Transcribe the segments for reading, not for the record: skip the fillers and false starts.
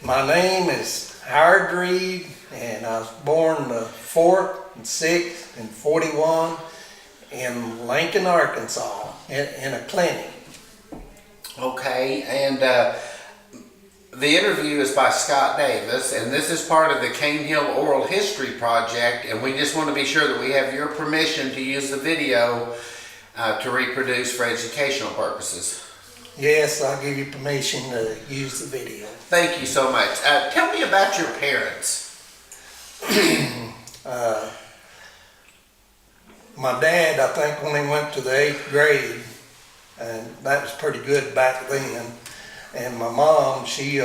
My name is Howard Reed, and I was born the 4th and 6th and 41 in Lincoln, Arkansas, in a clinic. Okay, and the interview is by Scott Davis, and this is part of the Cane Hill Oral History Project, and we just want to be sure that we have your permission to use the video to reproduce for educational purposes. Yes, I'll give you permission to use the video. Thank you so much. Tell me about your parents. My dad, I think, only went to the 8th grade, and that was pretty good back then. And my mom, she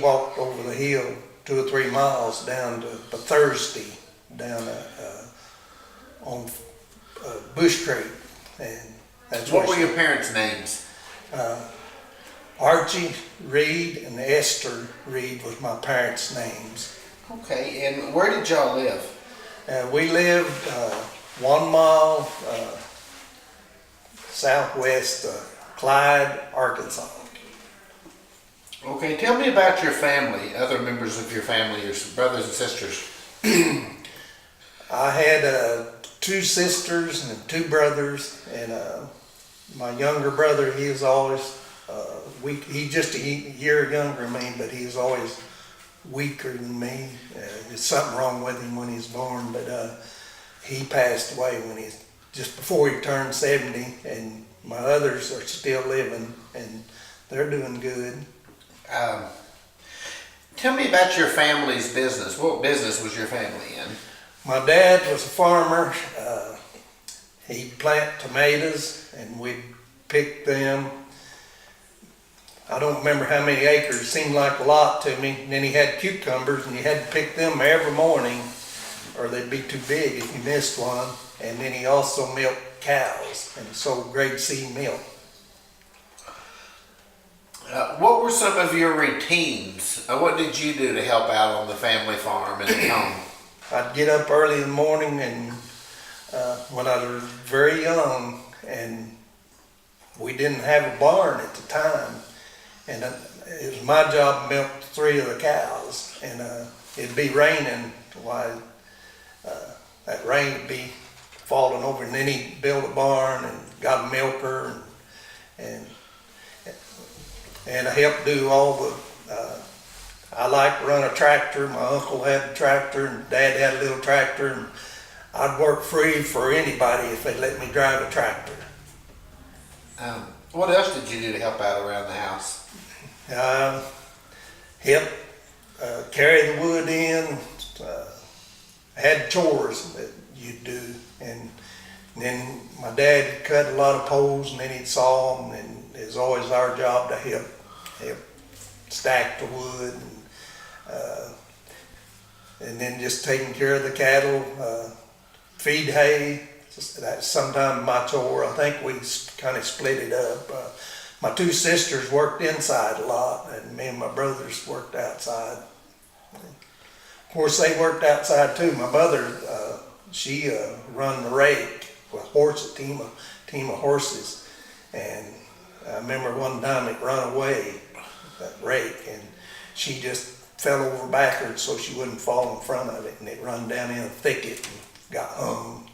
walked over the hill 2 or 3 miles down to Thursday, down on Bush Creek, and that's What were your parents' names? Archie Reed and Esther Reed was my parents' names. Okay, and where did y'all live? We lived 1 mile southwest of Clyde, Arkansas. Okay, tell me about your family, other members of your family, your brothers and sisters. I had 2 sisters and 2 brothers, and my younger brother, he was always weak. He's just a year younger than me, but he was always weaker than me. There's something wrong with him when he was born, but he passed away just before he turned 70, and my others are still living, and they're doing good. Tell me about your family's business. What business was your family in? My dad was a farmer. He'd plant tomatoes, and we'd pick them. I don't remember how many acres. It seemed like a lot to me. And then he had cucumbers, and you had to pick them every morning, or they'd be too big if you missed one. And then he also milked cows and sold grade C milk. What were some of your routines? What did you do to help out on the family farm and at home? I'd get up early in the morning, and when I was very young, and we didn't have a barn at the time, and it was my job to milk 3 of the cows, and it'd be raining while that rain would be falling over, and then he'd build a barn and got a milker, and I helped do all the, I like to run a tractor. My uncle had a tractor, and Dad had a little tractor, and I'd work free for anybody if they'd let me drive a tractor. What else did you do to help out around the house? Help carry the wood in, had chores that you'd do, and then my dad cut a lot of poles, and then he'd saw them, and it was always our job to help stack the wood, and then just taking care of the cattle, feed hay. That's sometimes my chore. I think we kind of split it up. My 2 sisters worked inside a lot, and me and my brothers worked outside. Of course, they worked outside too. My mother, she run the rake, a team of horses, and I remember one time it run away, that rake, and she just fell over backwards so she wouldn't fall in front of it, and it run down in a thicket and got hung.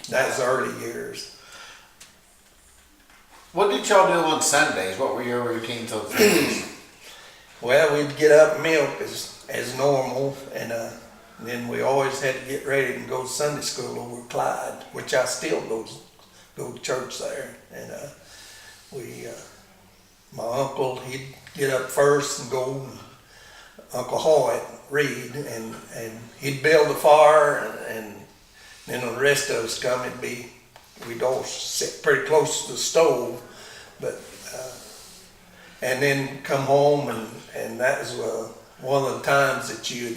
That was the early years. What did y'all do on Sundays? What were your routines on Sundays? Well, we'd get up and milk as normal, and then we always had to get ready and go to Sunday school over at Clyde, which I still go to church there. And my uncle, he'd get up first and go, Uncle Hoyt Reed, and he'd build the fire, and then when the rest of us come, we'd all sit pretty close to the stove, but and then come home, and that was one of the times that you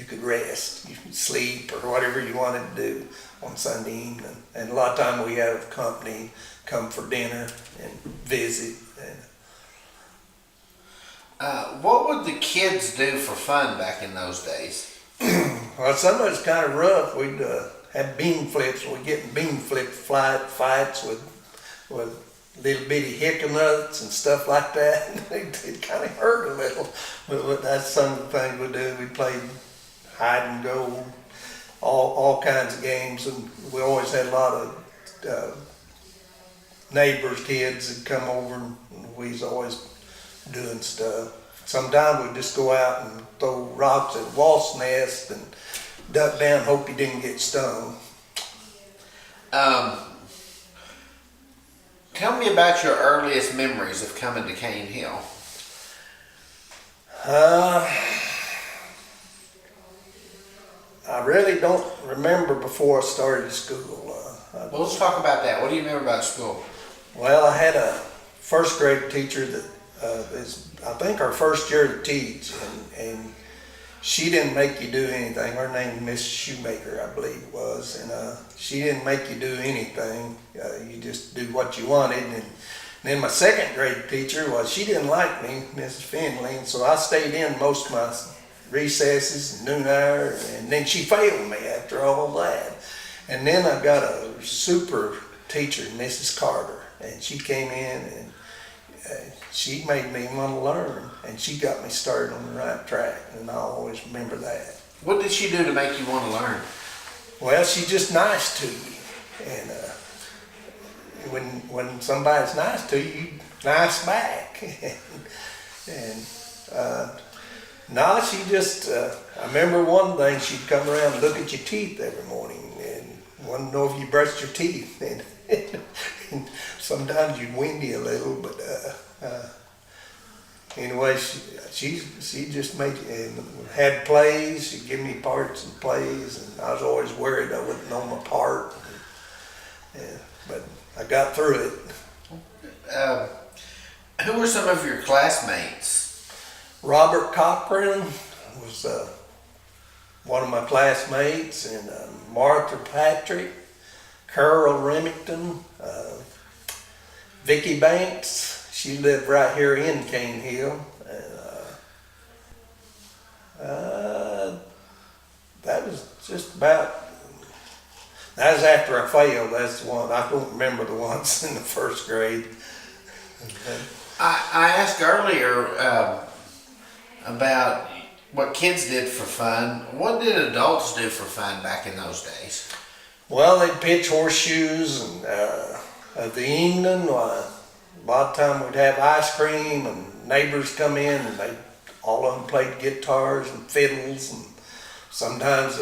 could rest, you could sleep, or whatever you wanted to do on Sunday evening. And a lot of time we have company come for dinner and visit. What would the kids do for fun back in those days? Well, some of it's kind of rough. We'd have bean flips. We'd get in bean flip fights with little bitty hickory nuts and stuff like that. It kind of hurt a little, but that's some of the things we do. We played hide and go, all kinds of games, and we always had a lot of neighbors' kids that come over, and we was always doing stuff. Sometimes we'd just go out and throw rocks at a wasp nest and duck down, hope you didn't get stung. Tell me about your earliest memories of coming to Cane Hill. I really don't remember before I started school. Well, let's talk about that. What do you remember about school? Well, I had a first grade teacher that is, I think, our first year to teach, and she didn't make you do anything. Her name was Miss Shoemaker, I believe it was, and she didn't make you do anything. You just do what you wanted. And then my second grade teacher, well, she didn't like me, Mrs. Finley, and so I stayed in most of my recesses and noon hour, and then she failed me after all that. And then I got a super teacher, Mrs. Carter, and she came in and she made me want to learn, and she got me started on the right track, and I always remember that. What did she do to make you want to learn? Well, she's just nice to you, and when somebody's nice to you, you nice back. and no, she just, I remember one thing, she'd come around and look at your teeth every morning and want to know if you brushed your teeth. And sometimes you'd windy a little, but anyway, she just made, and had plays. She'd give me parts and plays, and I was always worried I wouldn't know my part. But I got through it. Who were some of your classmates? Robert Cochran was one of my classmates, and Martha Patrick, Carol Remington, Vicki Banks. She lived right here in Cane Hill. And, that was just about. That was after I failed. That's the one. I don't remember the ones in the first grade. I asked earlier about what kids did for fun. What did adults do for fun back in those days? Well, they'd pitch horseshoes, and at the evening, a lot of time we'd have ice cream, and neighbors come in, and all of them played guitars and fiddles, and sometimes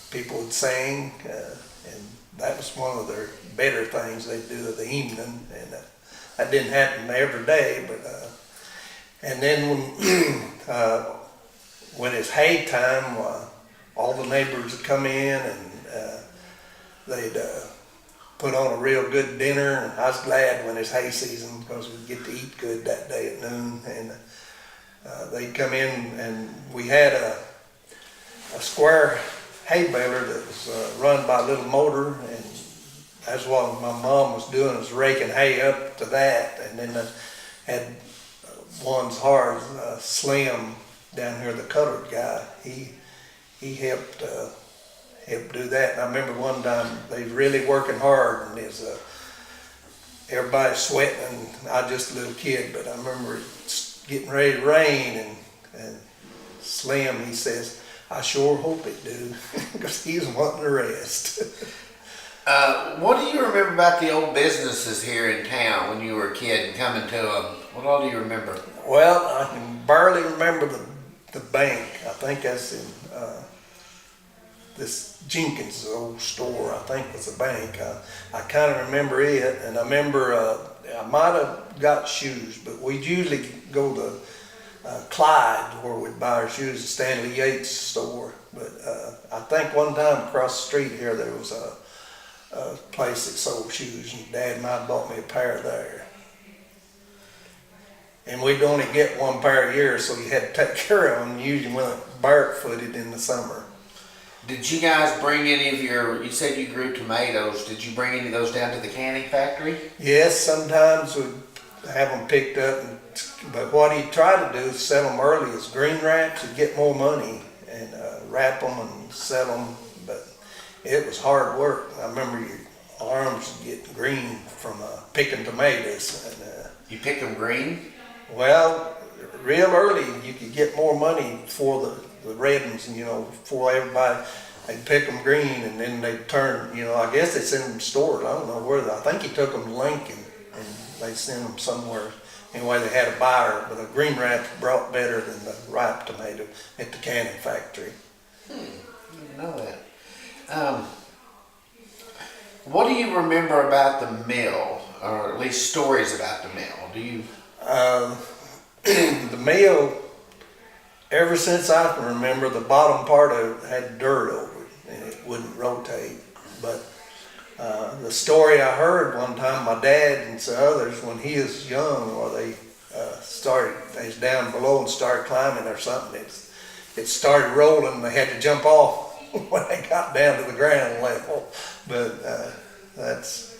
people would sing, and that was one of their better things they'd do at the evening, and that didn't happen every day, but and then when it's hay time, all the neighbors would come in, and they'd put on a real good dinner, and I was glad when it's hay season because we'd get to eat good that day at noon. And they'd come in, and we had a square hay baler that was run by a little motor, and that's what my mom was doing, was raking hay up to that. And then I had one's hard, Slim down here, the colored guy. He helped do that. And I remember one time they were really working hard, and everybody sweating, and I was just a little kid, but I remember it's getting ready to rain, and Slim, he says, I sure hope it do, because he was wanting to rest. What do you remember about the old businesses here in town when you were a kid and coming to them? What all do you remember? Well, I can barely remember the bank. I think that's in this Jenkins old store, I think was a bank. I kind of remember it, and I remember I might have got shoes, but we'd usually go to Clyde, where we'd buy our shoes at Stanley Yates' store. But I think one time across the street here there was a place that sold shoes, and Dad might have bought me a pair there. And we'd only get one pair a year, so you had to take care of them. You usually went barefooted in the summer. Did you guys bring any of you said you grew tomatoes, did you bring any of those down to the canning factory? Yes, sometimes we'd have them picked up, but what he'd try to do is sell them early as green wraps to get more money, and wrap them and sell them, but it was hard work. I remember arms getting green from picking tomatoes. And, You pick them green? well, real early you could get more money for the red ones, you know, for everybody. They'd pick them green and then they'd turn, you know, I guess they send them to stores. I don't know where. I think he took them to Lincoln and they sent them somewhere. Anyway, they had a buyer, but the green wrap brought better than the ripe tomato at the canning factory. I didn't know that. What do you remember about the mill, or at least stories about the mill? Do you? The mill, ever since I can remember, the bottom part of it had dirt over it and it wouldn't rotate. But the story I heard one time, my dad and some others, when he was young, or they was down below and started climbing or something, it started rolling and they had to jump off when they got down to the ground level. But that's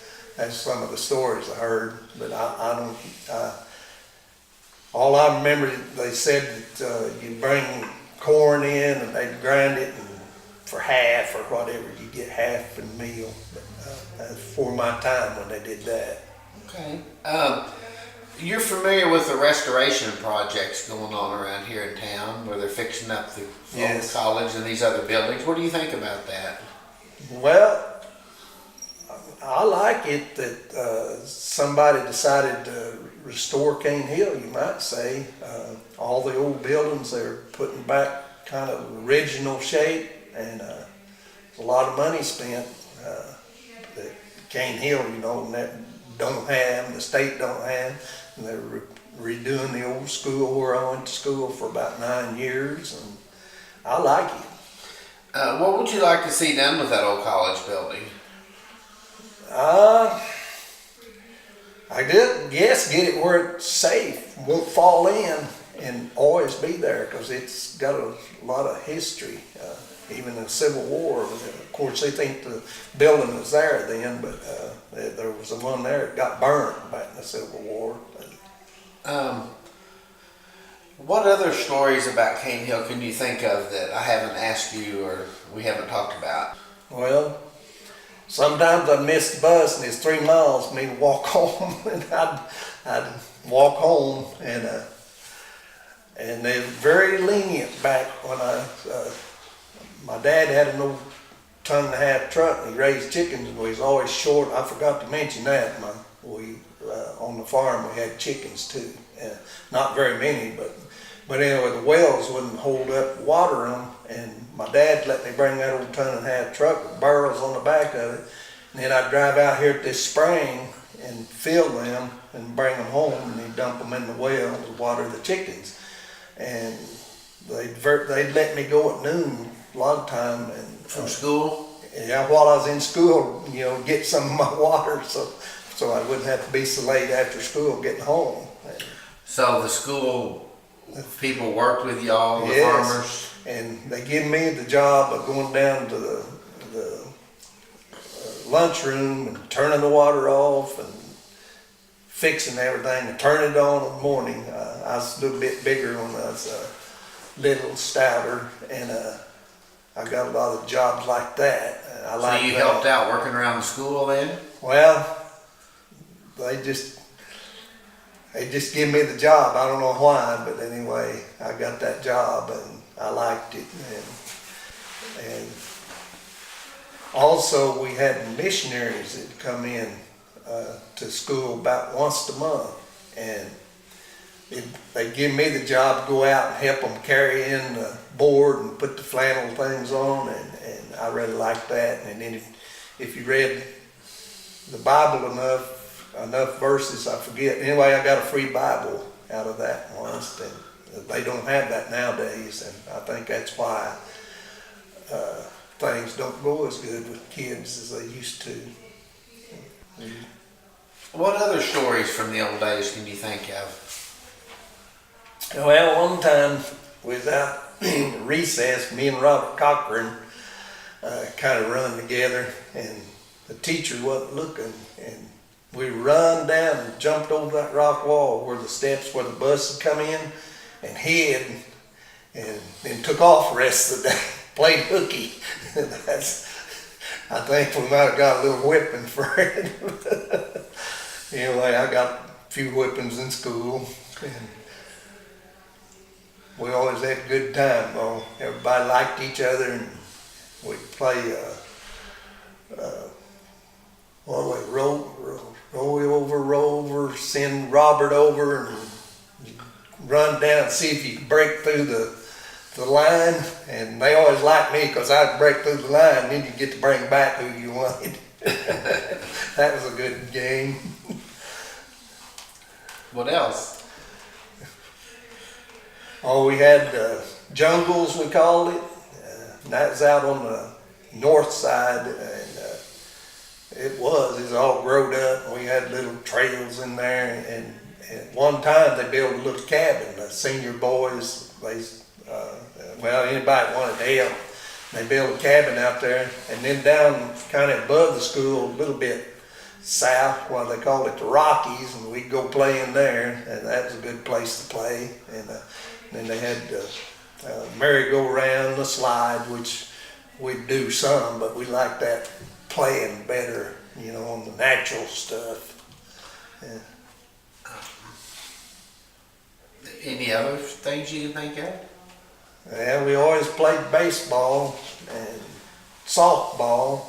some of the stories I heard. But I don't. All I remember, they said that you bring corn in and they'd grind it for half or whatever. You get half in the meal. But that's before my time when they did that. Okay. You're familiar with the restoration projects going on around here in town, where they're fixing up the Yes. old college and these other buildings. What do you think about that? Well, I like it that somebody decided to restore Cane Hill, you might say. All the old buildings they're putting back kind of original shape, and a lot of money spent that Cane Hill, you know, that don't have, the state don't have. And they're redoing the old school where I went to school for about 9 years, and I like it. What would you like to see done with that old college building? I guess get it where it's safe, won't fall in, and always be there, because it's got a lot of history. Even the Civil War, of course, they think the building was there then, but there was one there that got burned back in the Civil War. What other stories about Cane Hill can you think of that I haven't asked you or we haven't talked about? Well, sometimes I'd miss the bus and it's 3 miles for me to walk home, and I'd walk home, and they were very lenient back when my dad had an old 1.5-ton truck and he raised chickens, and he was always short. I forgot to mention that. On the farm we had chickens too, not very many, but anyway, the wells wouldn't hold up water them, and my dad let me bring that old 1.5-ton truck with barrels on the back of it, and then I'd drive out here at this spring and fill them and bring them home, and he'd dump them in the well to water the chickens. And they'd let me go at noon a lot of time, and From school? yeah, while I was in school, you know, get some of my water, so I wouldn't have to be so late after school getting home. So the school people worked with y'all, the Yes. farmers? And they give me the job of going down to the lunchroom and turning the water off and fixing everything and turning it on in the morning. I was a little bit bigger when I was a little stouter, and I got a lot of jobs like that. I So like you that. helped out working around the school then? Well, they just give me the job. I don't know why, but anyway, I got that job and I liked it. And also we had missionaries that come in to school about once a month, and they give me the job to go out and help them carry in the board and put the flannel things on, and I really liked that. And then if you read the Bible enough verses, I forget. Anyway, I got a free Bible out of that once, and they don't have that nowadays, and I think that's why things don't go as good with kids as they used to. What other stories from the old days can you think of? Well, one time we was out in recess, me and Robert Cochran kind of run together, and the teacher wasn't looking, and we run down and jumped over that rock wall where the steps where the bus had come in, and hid, and then took off the rest of the day, played hooky. I think we might have got a little whipping for it. Anyway, I got a few whippings in school. And we always had a good time, though. Everybody liked each other, and we'd play, roll over, send Robert over, and run down and see if you could break through the line. And they always liked me because I'd break through the line, and then you get to bring back who you wanted. That was a good game. What else? Oh, we had jungles, we called it. And that was out on the north side, and it was all growed up. And we had little trails in there, and at one time they built a little cabin. The senior boys, anybody wanted to help, they built a cabin out there. And then down kind of above the school, a little bit south, they called it the Rockies, and we'd go play in there, and that was a good place to play. And then they had merry-go-round, the slide, which we'd do some, but we liked that playing better, on the natural stuff. Yeah. Any other things you can think of? Yeah, we always played baseball and softball.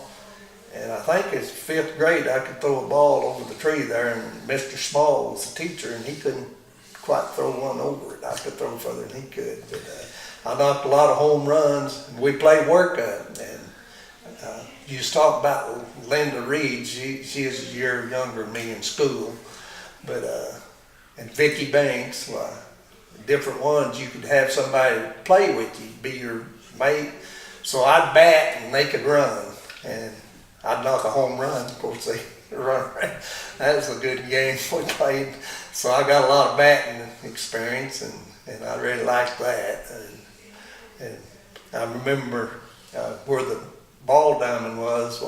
And I think it's 5th grade I could throw a ball over the tree there, and Mr. Small was the teacher, and he couldn't quite throw one over it. I could throw further than he could. But I knocked a lot of home runs, and we played workup. And you just talk about Linda Reed. She is a year younger than me in school. But and Vicki Banks, different ones, you could have somebody play with you, be your mate. So I'd bat and they could run, and I'd knock a home run. Of course, they run. That was a good game we played. So I got a lot of batting experience, and I really liked that. And I remember where the ball diamond was.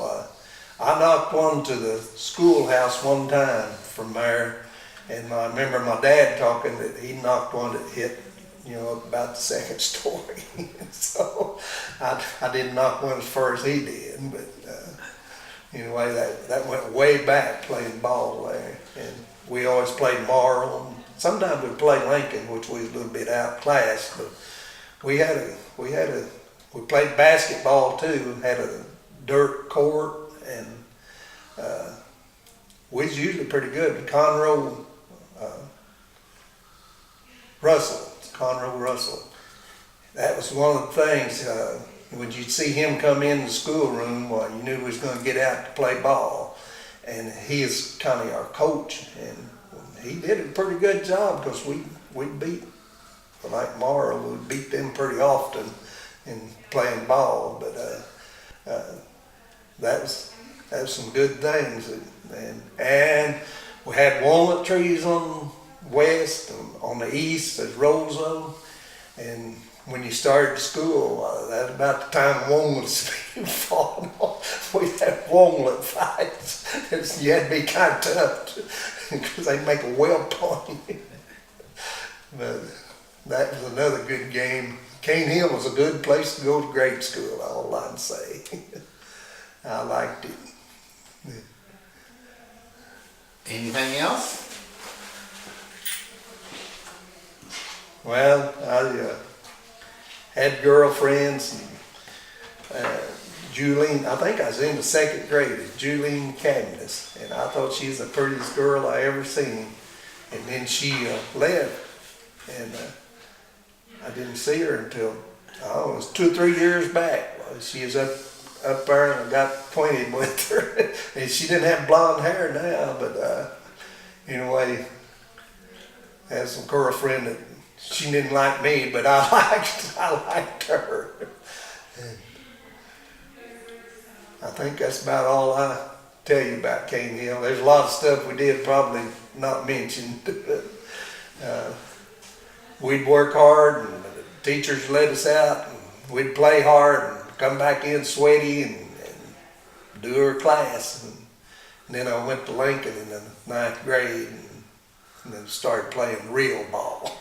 I knocked one to the schoolhouse one time from there. And I remember my dad talking that he knocked one that hit, about the 2nd story. So I didn't knock one as far as he did, but anyway, that went way back playing ball there. And we always played Marl. Sometimes we'd play Lincoln, which was a little bit outclassed, but we played basketball too. Had a dirt court, and we was usually pretty good. Conroe Russell. That was one of the things, when you'd see him come in the schoolroom, you knew he was going to get out to play ball. And he is kind of our coach, and he did a pretty good job, because we beat, like Morrow, we beat them pretty often in playing ball. But that was some good things. And we had walnut trees on the west, and on the east there's roseoak. And when you started school, that was about the time walnuts being fallen off. We'd have walnut fights. You had to be kind of tough, because they'd make a whelp on you. But that was another good game. Cane Hill was a good place to go to grade school, all I can say. I liked it. Anything else? Well, I had girlfriends. And, Julie, I think I was in the 2nd grade, Julie Cadmus, and I thought she was the prettiest girl I ever seen. And then she left, and I didn't see her until, it was 2 or 3 years back. She was up there, and I got acquainted with her. And she didn't have blonde hair now, but anyway, I had some girlfriend that she didn't like me, but I liked her. And I think that's about all I tell you about Cane Hill. There's a lot of stuff we did probably not mentioned. We'd work hard, and the teachers let us out, and we'd play hard and come back in sweaty and do our class. And then I went to Lincoln in the 9th grade, and then started playing real ball.